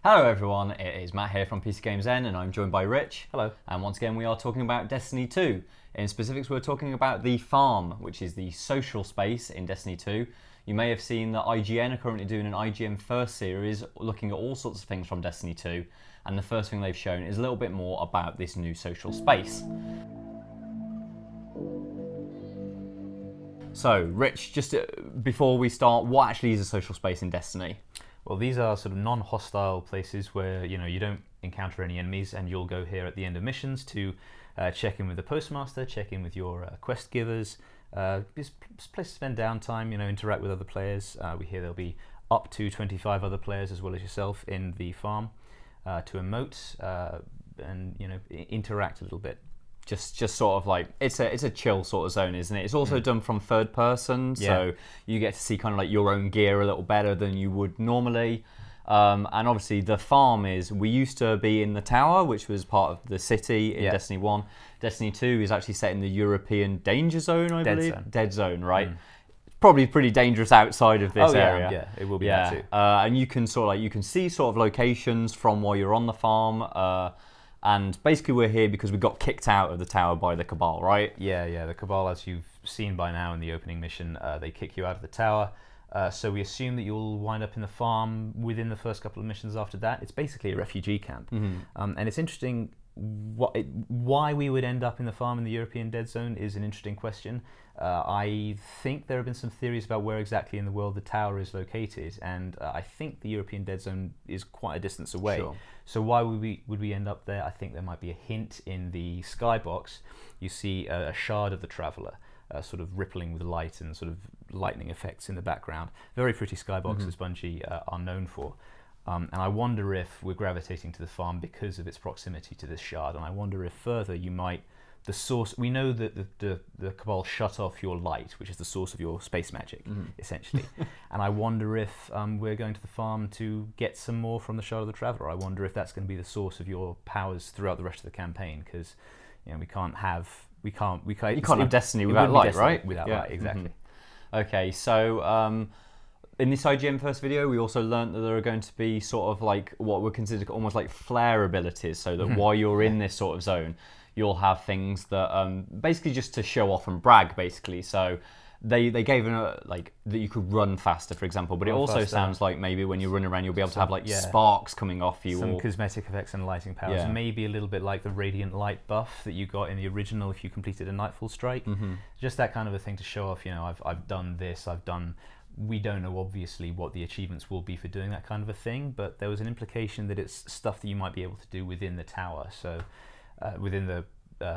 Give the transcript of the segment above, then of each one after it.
Hello everyone, it is Matt here from PCGamesN and I'm joined by Rich. Hello. And once again we are talking about Destiny 2. In specifics we're talking about the farm, which is the social space in Destiny 2. You may have seen that IGN are currently doing an IGN First series looking at all sorts of things from Destiny 2, and the first thing they've shown is a little bit more about this new social space. So Rich, just before we start, what actually is a social space in Destiny? Well, these are sort of non-hostile places where you don't encounter any enemies, and you'll go here at the end of missions to check in with the postmaster, check in with your quest givers. This place to spend downtime, interact with other players. We hear there'll be up to 25 other players as well as yourself in the farm to emote and interact a little bit. Just sort of like it's a chill sort of zone, isn't it? It's also done from third person, so you get to see kind of like your own gear a little better than you would normally. And obviously the farm we used to be in the tower, which was part of the city in Destiny 1. Destiny 2 is actually set in the European danger zone, I believe. Dead zone, right? It's probably pretty dangerous outside of this area. Yeah, it will be that too. And you can you can see sort of locations from while you're on the farm. And basically we're here because we got kicked out of the tower by the Cabal, right? Yeah, the Cabal, as you've seen by now in the opening mission, they kick you out of the tower. So we assume that you'll wind up in the farm within the first couple of missions after that. It's basically a refugee camp. And it's interesting, why we would end up in the farm in the European Dead Zone is an interesting question. I think there have been some theories about where exactly in the world the tower is located, and I think the European Dead Zone is quite a distance away. Sure. So why would we end up there? I think there might be a hint in the Skybox. You see a shard of the Traveler sort of rippling with light and sort of lightning effects in the background. Very pretty Skybox, as Bungie are known for. And I wonder if we're gravitating to the farm because of its proximity to this shard, and I wonder if further you might... The source, we know that the Cabal shut off your light, which is the source of your space magic, essentially. And I wonder if we're going to the farm to get some more from the Shard of the Traveler. I wonder if that's going to be the source of your powers throughout the rest of the campaign, because we can't have Destiny without light, right? Without light, exactly. Okay, so in this IGN First video, we also learned that there are going to be sort of like what were considered almost like flare abilities, so that while you're in this sort of zone, you'll have things that basically just to show off and brag, basically. So they gave like that you could run faster, for example, but it also sounds like maybe when you run around you'll be able to have like sparks coming off you. Some cosmetic effects and lighting powers. Maybe a little bit like the radiant light buff that you got in the original if you completed a Nightfall Strike. Just that kind of a thing to show off, I've done this, we don't know obviously what the achievements will be for doing that kind of a thing, but there was an implication that it's stuff that you might be able to do within the tower, so within the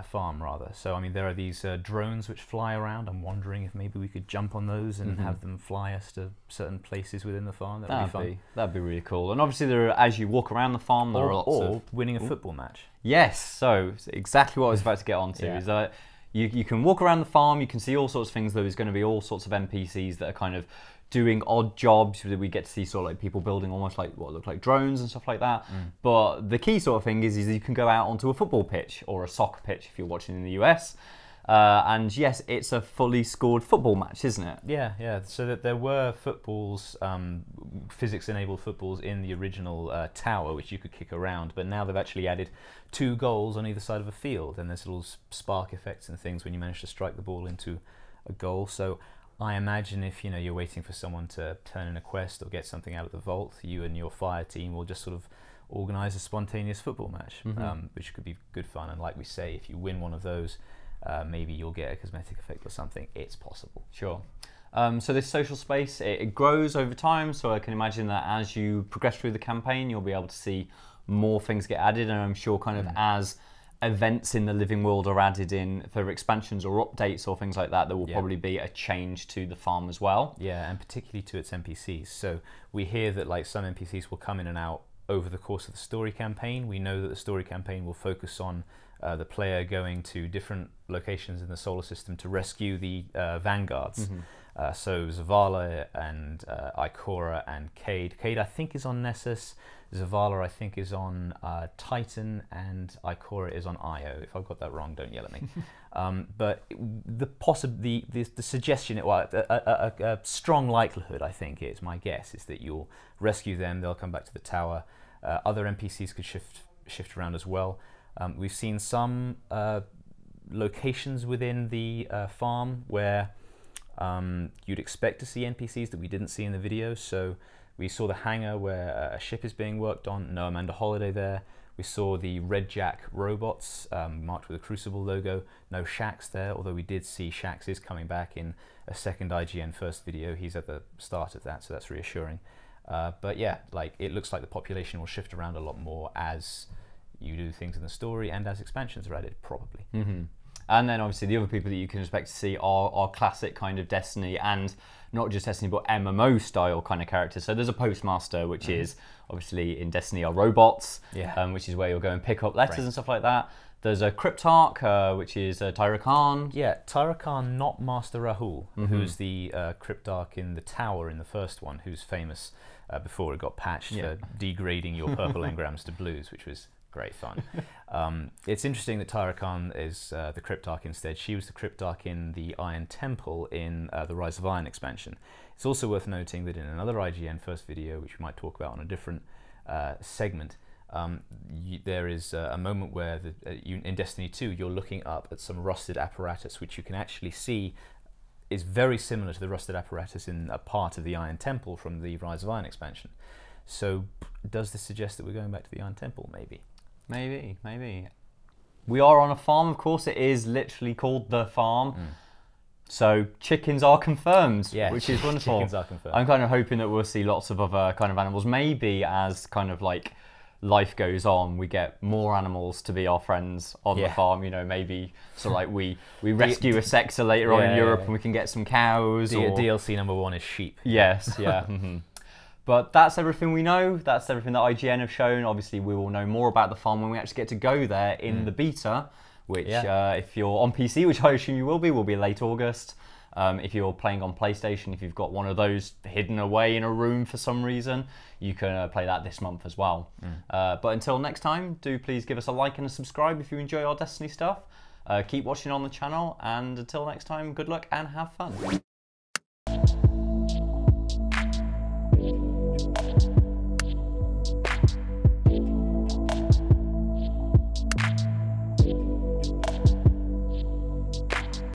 farm rather. So I mean there are these drones which fly around. I'm wondering if maybe we could jump on those and have them fly us to certain places within the farm. That would be fun. That'd be really cool. And obviously as you walk around the farm there are lots of... winning a football match. Yes, so exactly what I was about to get onto is that you can walk around the farm, you can see all sorts of things. There's going to be all sorts of NPCs that are kind of doing odd jobs. We get to see sort of like people building almost like what look like drones and stuff like that. But the key sort of thing is you can go out onto a football pitch or a soccer pitch if you're watching in the US. And yes, it's a fully scored football match, isn't it? Yeah. So that there were footballs, physics-enabled footballs in the original tower, which you could kick around. But now they've actually added 2 goals on either side of a field, and there's little spark effects and things when you manage to strike the ball into a goal. So I imagine if you're waiting for someone to turn in a quest or get something out of the vault, you and your fire team will just sort of organise a spontaneous football match, which could be good fun. And like we say, if you win one of those, maybe you'll get a cosmetic effect or something. It's possible. Sure. So this social space, it grows over time, so I can imagine that as you progress through the campaign, you'll be able to see more things get added, and I'm sure kind of as events in the living world are added in for expansions or updates or things like that, there will probably be a change to the farm as well. Yeah, and particularly to its NPCs. So we hear that like some NPCs will come in and out over the course of the story campaign. We know that the story campaign will focus on the player going to different locations in the solar system to rescue the vanguards. So Zavala and Ikora and Cade. Cade I think is on Nessus. Zavala I think is on Titan, and Ikora is on Io. If I've got that wrong, don't yell at me. But the suggestion, a strong likelihood, I think, is my guess, is that you'll rescue them. They'll come back to the tower. Other NPCs could shift around as well. We've seen some locations within the farm where you'd expect to see NPCs that we didn't see in the video. So we saw the hangar where a ship is being worked on, no Amanda Holiday there. We saw the Red Jack robots marked with a Crucible logo, no Shax there, although we did see Shax is coming back in a second IGN first video. He's at the start of that, so that's reassuring. But yeah, like it looks like the population will shift around a lot more as you do things in the story and as expansions are added, probably. And then obviously the other people that you can expect to see are classic kind of Destiny, and not just Destiny but MMO style kind of characters. So there's a postmaster, which is obviously in Destiny are robots, which is where you'll go and pick up letters and stuff like that. There's a Crypt Arc, which is Tyra Khan. Yeah, Tyra Khan, not Master Rahul, who's the Crypt Arc in the tower in the first one, who's famous before it got patched for degrading your purple engrams to blues, which was great fun. It's interesting that Tyra Khan is the Crypt Arc instead. She was the Crypt Arc in the Iron Temple in the Rise of Iron expansion. It's also worth noting that in another IGN first video, which we might talk about on a different segment, there is a moment where in Destiny 2 you're looking up at some rusted apparatus, which you can actually see is very similar to the rusted apparatus in a part of the Iron Temple from the Rise of Iron expansion. So does this suggest that we're going back to the Iron Temple? Maybe. Maybe. We are on a farm, of course. It is literally called the farm. So chickens are confirmed, which is wonderful. Chickens are confirmed. I'm kind of hoping that we'll see lots of other kind of animals. Maybe as kind of like life goes on, we get more animals to be our friends on the farm. You know, maybe so like we rescue a sector later on in Europe and we can get some cows. DLC number 1 is sheep. Yes, But that's everything we know. That's everything that IGN have shown. Obviously, we will know more about the farm when we actually get to go there in the beta, which if you're on PC, which I assume you will be late August. If you're playing on PlayStation, if you've got one of those hidden away in a room for some reason, you can play that this month as well. But until next time, do please give us a like and a subscribe if you enjoy our Destiny stuff. Keep watching on the channel, and until next time, good luck and have fun.